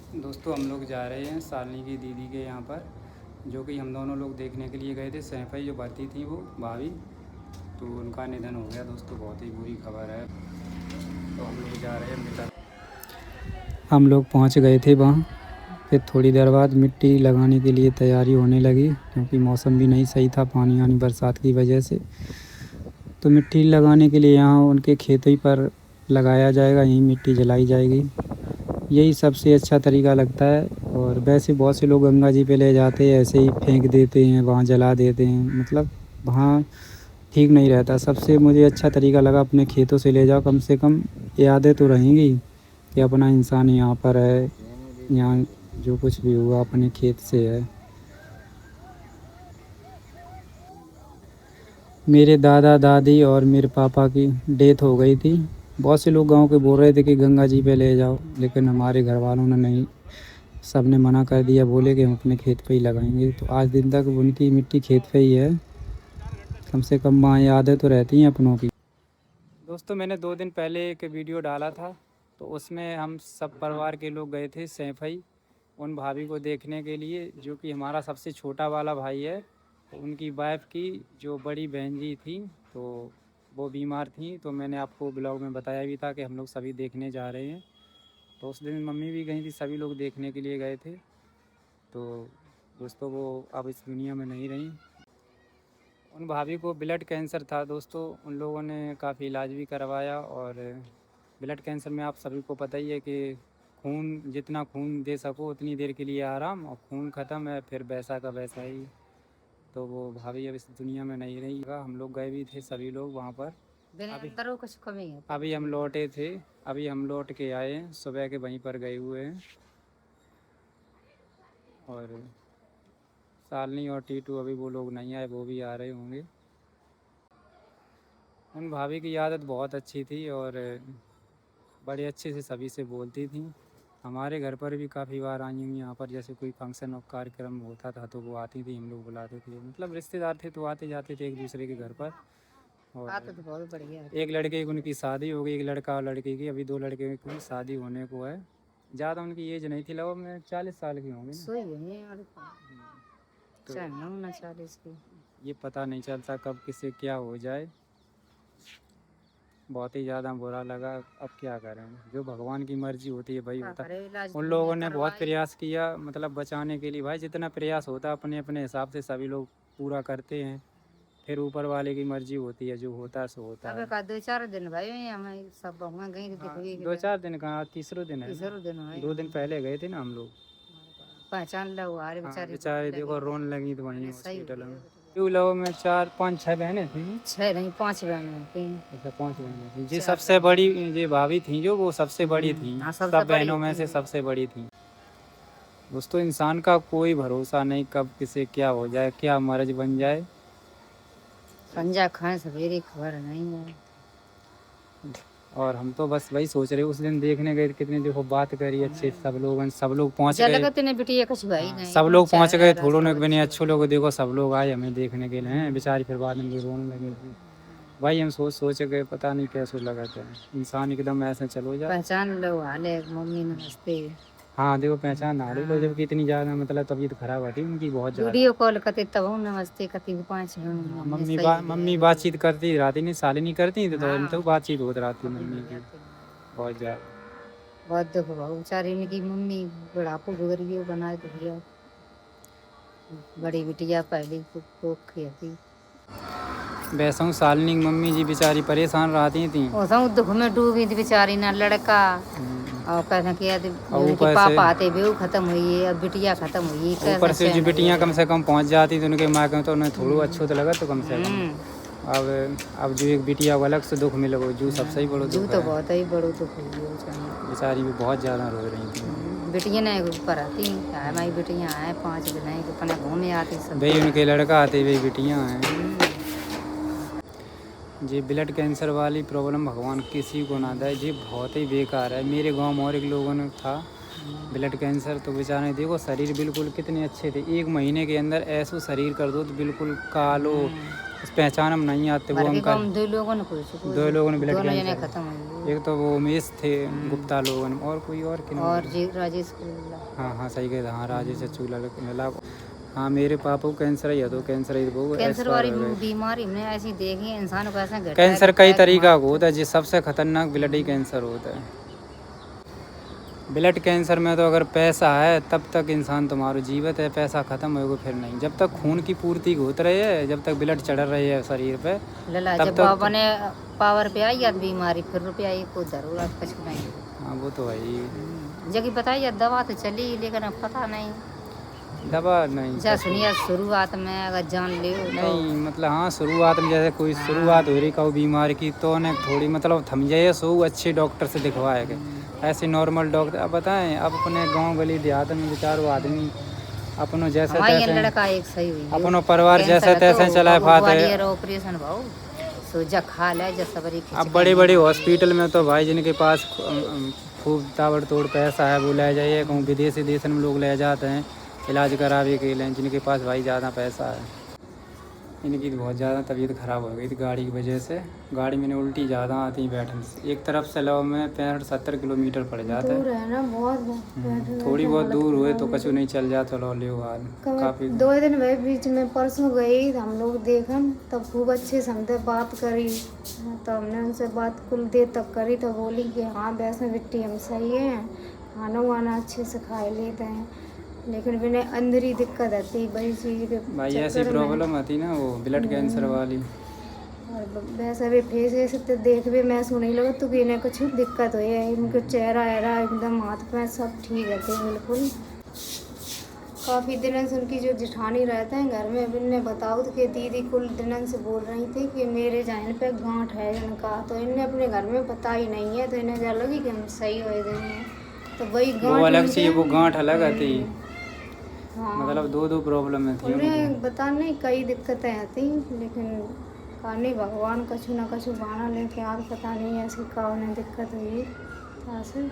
दोस्तों हम लोग जा रहे हैं शालिनी की दीदी के यहाँ पर, जो कि हम दोनों लोग देखने के लिए गए थे। सैफई जो भर्ती थी वो भाभी, तो उनका निधन हो गया दोस्तों, बहुत ही बुरी खबर है। तो हम लोग जा रहे हैं मित्र। हम लोग पहुँच गए थे वहाँ, फिर थोड़ी देर बाद मिट्टी लगाने के लिए तैयारी होने लगी, क्योंकि मौसम भी नहीं सही था पानी आनी बरसात की वजह से। तो मिट्टी लगाने के लिए यहाँ उनके खेत ही पर लगाया जाएगा, यहीं मिट्टी जलाई जाएगी। यही सबसे अच्छा तरीका लगता है। और वैसे बहुत से लोग गंगा जी पे ले जाते हैं, ऐसे ही फेंक देते हैं, वहाँ जला देते हैं, मतलब वहाँ ठीक नहीं रहता। सबसे मुझे अच्छा तरीका लगा अपने खेतों से ले जाओ, कम से कम यादें तो रहेंगी कि अपना इंसान यहाँ पर है, यहाँ जो कुछ भी हुआ अपने खेत से है। मेरे दादा दादी और मेरे पापा की डेथ हो गई थी। बहुत से लोग गांव के बोल रहे थे कि गंगा जी पे ले जाओ, लेकिन हमारे घर वालों ने नहीं, सब ने मना कर दिया, बोले कि हम अपने खेत पे ही लगाएंगे। तो आज दिन तक उनकी मिट्टी खेत पे ही है, कम से कम वहाँ यादें तो रहती हैं अपनों की। दोस्तों मैंने 2 दिन पहले एक वीडियो डाला था, तो उसमें हम सब परिवार के लोग गए थे सैफई उन भाभी को देखने के लिए, जो कि हमारा सबसे छोटा वाला भाई है। तो उनकी वाइफ की जो बड़ी बहन जी थी, तो वो बीमार थी। तो मैंने आपको ब्लॉग में बताया भी था कि हम लोग सभी देखने जा रहे हैं। तो उस दिन मम्मी भी गई थी, सभी लोग देखने के लिए गए थे। तो दोस्तों वो अब इस दुनिया में नहीं रहीं। उन भाभी को ब्लड कैंसर था दोस्तों, उन लोगों ने काफ़ी इलाज भी करवाया। और ब्लड कैंसर में आप सभी को पता ही है कि खून, जितना खून दे सको उतनी देर के लिए आराम, और खून ख़त्म है फिर वैसा का वैसा ही। तो वो भाभी अब इस दुनिया में नहीं रही। हम लोग गए भी थे सभी लोग वहाँ पर। अभी हम लौटे थे, अभी हम लौट के आए हैं, सुबह के वहीं पर गए हुए हैं। और शालिनी और टीटू अभी वो लोग नहीं आए, वो भी आ रहे होंगे। उन भाभी की आदत बहुत अच्छी थी और बड़े अच्छे से सभी से बोलती थी। हमारे घर पर भी काफ़ी बार आई हुई यहाँ पर, जैसे कोई फंक्शन और कार्यक्रम होता था तो वो आती थी, हम लोग बुलाते थे, मतलब रिश्तेदार थे तो आते जाते थे एक दूसरे के घर पर। और तो बहुत बढ़िया है। एक लड़के की उनकी शादी हो गई, एक लड़का और लड़की की, अभी 2 लड़के की शादी होने को है। ज़्यादा उनकी एज नहीं थी, लगभग में 40 साल की होंगी ना। तो 40 की। ये पता नहीं चलता कब किसे क्या हो जाए। बहुत ही ज़्यादा बुरा लगा। अब क्या करें, जो भगवान की मर्जी होती है वही होता है। उन लोगों ने बहुत प्रयास किया, मतलब बचाने के लिए। भाई जितना प्रयास होता है अपने अपने हिसाब से सभी लोग पूरा करते हैं, फिर ऊपर वाले की मर्जी होती है, जो होता है सो होता है। का 2-4 दिन भाई हमें सब वहाँ गई हाँ, दिखवी 2-4 दिन कहाँ, तीसरा दिन है। तीसरा दिन है। 2 दिन पहले गए थे ना हम लोग। पहचान लो अरे हाँ बेचारी बेचारे देखो रोने लगी तो वहीं सही हॉस्पिटल में। क्यों लोगों में 4 5 6 बहनें थी। 6 नहीं 5 बहनें थी। अच्छा 5 बहनें थी। जी सबसे बड़ी ये भाभी थी, जो वो सबसे बड़ी थी, हाँ, सब बहनों में से सबसे बड़ी थी। दोस्तों इंसान का कोई भरोसा नहीं, कब किसे क्या हो जाए, क्या मर्ज बन जाए। संजा खाए सवेरे खबर नहीं है। और हम तो बस वही सोच रहे, उस दिन देखने गए कितने देखो बात करी अच्छे, सब लोग पहुँच गए। सब लोग पहुँच गए, थोड़ों ने भी नहीं, अच्छे लोग देखो सब लोग आए हमें देखने के लिए। बेचारी फिर बाद में रोने लगे थे। भाई हम सोच गए, पता नहीं कैसे लगा था, इंसान एकदम ऐसे चलो जाए। पहचान लो हाले मम्मी नमस्ते। हाँ देखो पहचान आ रही लोग, जबकि इतनी ज़्यादा मतलब तबीयत खराब आती उनकी बहुत ज़्यादा। वीडियो कॉल करते तब नमस्ते करती 5 मम्मी बातचीत करती रहती, नहीं शालिनी करती तो हम तो बातचीत होती रहती मम्मी की बहुत ज़्यादा। बहुत दुख भाव बेचारी इनकी मम्मी बुढ़ापो गुजरी बनाए तो भैया बड़ी बिटिया पहली कोख थी। वैसा शालिनी की मम्मी जी बेचारी परेशान रहती थी, दुख में डूबी थी बेचारी ना लड़का और कहना कि पापा आते बेऊ खत्म हुई अब बिटिया खत्म हुई। ऊपर से जो बिटियाँ कम से कम पहुंच जाती तो उनके माँ के तो उन्हें थोड़ा अच्छा तो लगा, तो कम से कम। अब जो एक बिटिया को अलग से दुख मिले, जो सबसे ही बड़ा दुख तो है। बहुत ही बड़ो दुख बेचारी भी बहुत ज़्यादा रो रही थी। बिटिया ने ऊपर आती हमारी बिटियाँ आए 5 बनाई अपने घूमे आती सब भाई उनके लड़का आते भाई बिटियाँ हैं। जी ब्लड कैंसर वाली प्रॉब्लम भगवान किसी को ना दे, जी बहुत ही बेकार है। मेरे गांव में और एक लोगों ने था ब्लड कैंसर, तो बेचारे देखो शरीर बिल्कुल कितने अच्छे थे, 1 महीने के अंदर ऐसा शरीर कर दो तो बिल्कुल कालो, पहचान हम नहीं आते। वो अंकल 2 लोगों ने ब्लड कैंसर एक तो वो उमेश थे गुप्ता लोगन, और कोई और कि और जी राजेश कुल्ला। हाँ हाँ सही कहता, हाँ राजेश चूल्हा मिला। हाँ मेरे पापा को कैंसर ही है, तो कैंसर ही वो कैंसर वाली एक्सपायर हो गए। बीमारी हमने ऐसी देखी है, इंसान को ऐसा घटा कैंसर कई तरीका का होता है, जिस सबसे खतरनाक ब्लड ही कैंसर होता है। ब्लड कैंसर में तो अगर पैसा है तब तक इंसान तुम्हारा जीवित है, पैसा खत्म होगा फिर नहीं। जब तक खून की पूर्ति होती रही है, जब तक ब्लड चढ़ रही है शरीर पे, लला तब जब तक बाबा ने पावर पे आई या बीमारी फिर रुपया ये को जरूरत कुछ नहीं। हाँ वो तो है ही। जबकि बताइए या दवा तो चली, लेकिन अब पता नहीं दवा नहीं जैसे सुनिए शुरुआत में अगर जान ले नहीं, मतलब हाँ शुरुआत में जैसे कोई शुरुआत हो रही का बीमारी की, तो उन्हें थोड़ी मतलब थम जाए सो अच्छे डॉक्टर से दिखवाएगा। ऐसे नॉर्मल डॉक्टर अब बताएं, अब अपने गांव गली देहात में बेचारो आदमी अपनों जैसे हमारी तैसे लड़का एक सही हुई अपनों परिवार जैसे तैसे चला पाते। ऑपरेशन भाव सोजा खा ले जब सबरी अब बड़े बड़े हॉस्पिटल में तो भाई जिनके पास खूब ताबड़तोड़ पैसा है वो ले जाइए, कहूँ विदेशी देश में लोग ले जाते हैं इलाज करावे के लिए, जिनके पास भाई ज़्यादा पैसा है। इनकी तो बहुत ज़्यादा तबीयत ख़राब हो गई थी गाड़ी की वजह से। गाड़ी में उल्टी ज़्यादा आती बैठने से, एक तरफ से लो में 65-70 किलोमीटर पड़ जाता है ना बहुत थोड़ी बहुत दूर हुए तो कछु नहीं चल जाता लो ले हाल काफ़ी। 2 दिन भाई बीच में परसों गई तो हम लोग देखन तब खूब अच्छे से हमसे बात करी, तो हमने उनसे बात कुल देर तक करी तो बोली कि हाँ वैसे बिट्टी हम सही हैं, खाना वाना अच्छे से खा लेते हैं, लेकिन बिना अंदर ही दिक्कत आती वही चीज़ के भाई ऐसी चक्कर में। प्रॉब्लम आती ना वो ब्लड कैंसर वाली। और वैसे भी फेस ऐसे तो देख भी मैं सुनी लगा तो कि इन्हें कुछ दिक्कत हुई है, इनका चेहरा एरा एकदम हाथ पैर सब ठीक रहते हैं बिल्कुल। काफ़ी दिनों से उनकी जो जेठानी रहते हैं घर में, अब इनने बताओ तो कि दीदी कुल दिनों से बोल रही थी कि मेरे जान पे गांठ है इनका, तो इनने अपने घर में पता ही नहीं है, तो इन्हें जा लगी कि हम सही हो गए, तो वही वो गांठ अलग सी वो गांठ अलग आती, हाँ मतलब दो प्रॉब्लम थी उन्हें बताने कई दिक्कतें आती, लेकिन कहानी भगवान कछु ना कछु बहाना लेके आप पता नहीं ऐसी का उन्हें दिक्कत हुई ऐसे।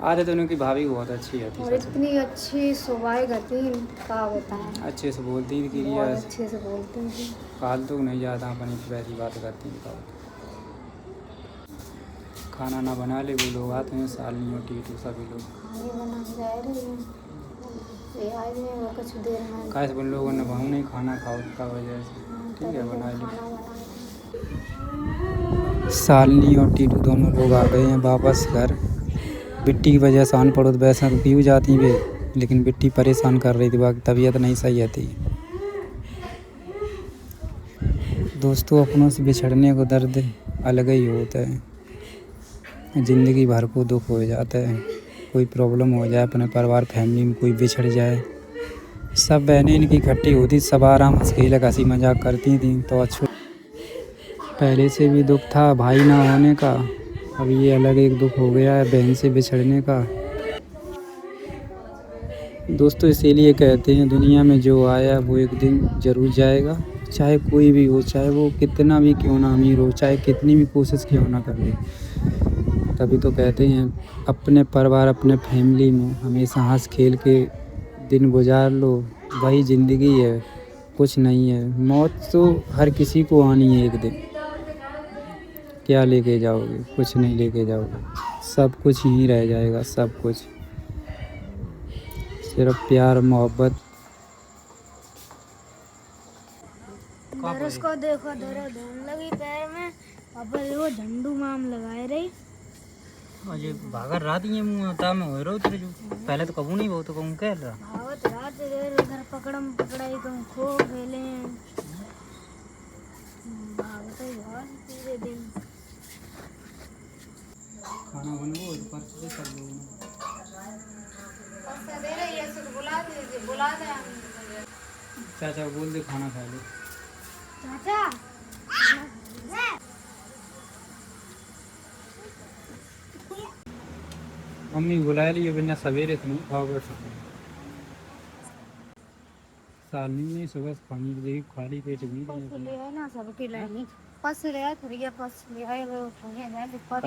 आधे तो उनकी भाभी बहुत अच्छी आती और इतनी अच्छी सुबह गति का बताएं, अच्छे से बोलती थी कि बहुत अच्छे से बोलते हैं। फालतू नहीं ज़्यादा अपनी वैसी बात करती थी। खाना ना बना ले वो लोग आते हैं सालियों टीटू सभी लोग खाने बना के जा रहे हैं, ये आए हैं वो कुछ देर में कैसे उन लोगों ने भाव नहीं खाना खाओ का वजह से ठीक है बना ली। खाना बनाए। सालनी और टीटू दोनों लोग आ गए हैं वापस घर। बिट्टी की वजह से आन पड़ो तो वैसा रुकी हो जाती वे, लेकिन बिट्टी परेशान कर रही थी, बाकी तबीयत नहीं सही आती। दोस्तों अपनों से बिछड़ने को दर्द अलग ही होता है, ज़िंदगी भर को दुख हो जाता है। कोई प्रॉब्लम हो जाए अपने परिवार फैमिली में, कोई बिछड़ जाए, सब बहनें इनकी इकट्ठी होती, सब आराम हंस खेल हंसी मजाक करती थी, तो अच्छा पहले से भी दुख था भाई ना होने का, अब ये अलग एक दुख हो गया है बहन से बिछड़ने का। दोस्तों इसीलिए कहते हैं दुनिया में जो आया वो एक दिन ज़रूर जाएगा, चाहे कोई भी हो, चाहे वो कितना भी क्यों ना अमीर हो, चाहे कितनी भी कोशिश क्यों ना कर ले। तभी तो कहते हैं अपने परिवार अपने फैमिली में हमेशा हंस खेल के दिन गुजार लो, वही ज़िंदगी है, कुछ नहीं है। मौत तो हर किसी को आनी है एक दिन, क्या लेके जाओगे, कुछ नहीं लेके जाओगे, सब कुछ यहीं रह जाएगा, सब कुछ सिर्फ प्यार मोहब्बत। उसको देखो दर्द होने लगी पैर में, अब वो झंडू माम लगाए रही और ये भागर रात ये मुंह ता में हो रहा तेरे जो पहले तो कबू नहीं बहुत तो कहूँ कह रहा भावत रात देर उधर पकड़म पकड़ाई कम खो गेले भागते बहुत पूरे दिन। खाना बनवो तो पर से कर लो दे रही है तो बुला दे चाचा बोल दे खाना खा लो। चाचा मम्मी बुला लियो बिना सवेरे तुम खाओगे सालनी नहीं सुबह खानी देगी खाली पेट भी ले आए ना सबके लाइन पस ले आए थोड़ी पस ले आए वो उठे ना दिक्कत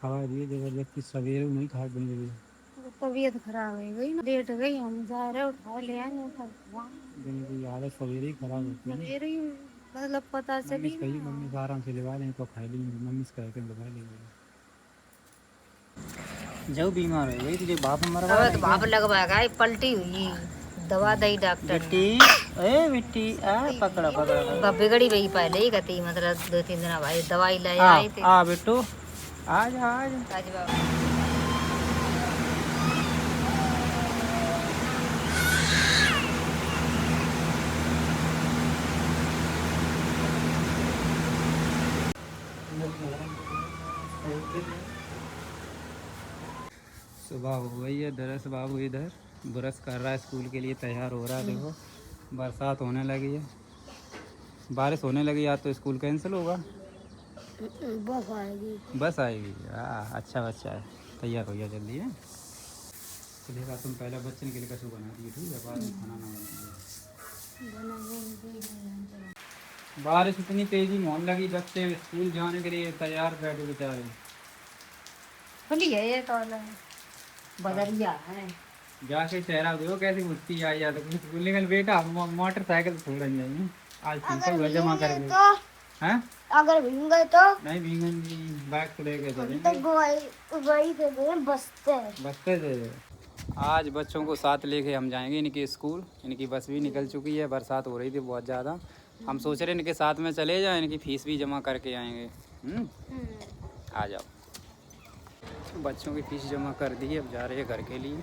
खवा दिए जबरदस्ती सवेरे नहीं खा देंगे तबीयत खराब हो गई ना, लेट गई हम जा रहे उठा ले आए दिन की आदत सवेरे ही खराब होती है। सवेरे ही मतलब पता मम्मी चली से कही, मम्मी से आराम से लगा लेंगे तो खा लेंगे, मम्मी से कह के लगा लेंगे। जब बीमार हो गई तुझे बाप मरवा अब रहे तो हैं भाप क्या? लगवाएगा, ये पलटी हुई, दवा दई डॉक्टर ने। बिट्टी, ए बिट्टी, आ पकड़ा पकड़ा पकड़ा। बिगड़ी वही पहले ही गती, मतलब 2-3 दिन भाई दवाई ले आ आए थे। आ बिट्टू, आ जा आ जा। आज बाबा सुबह हो गई है, दरस बाबू इधर ब्रश कर रहा है, स्कूल के लिए तैयार हो रहा है। देखो बरसात होने लगी है, बारिश होने लगी, आज तो स्कूल कैंसिल होगा। बस आएगी। बस आएगी, अच्छा बच्चा है, तैयार हो गया जल्दी है। तो देखा तुम पहले बच्चन के लिए कछु बना दिए, ठीक है, बाद में खाना ना बनाइए। बारिश इतनी तेजी में होने लगी, बच्चे स्कूल जाने के लिए तैयार बैठे बेचारे। खुली है ये तो, बदलिया है। जाके चेहरा देखो कैसी मुश्ती आई जाता है स्कूल, लेकिन बेटा मोटरसाइकिल छोड़ जाएंगे आज, फीसा हुआ जमा कर दे। हैं? अगर भींगे तो नहीं भीगेंगी, बैग को लेके तो चलेंगे, वही दे दे बसते। बस्ते दे दे। आज बच्चों को साथ लेके हम जाएंगे इनकी स्कूल, इनकी बस भी निकल चुकी है, बरसात हो रही थी बहुत ज़्यादा। हम सोच रहे इनके साथ में चले जाएं, इनकी फ़ीस भी जमा करके आएंगे। आ जाओ। बच्चों की फ़ीस जमा कर दी है, अब जा रहे हैं घर के लिए।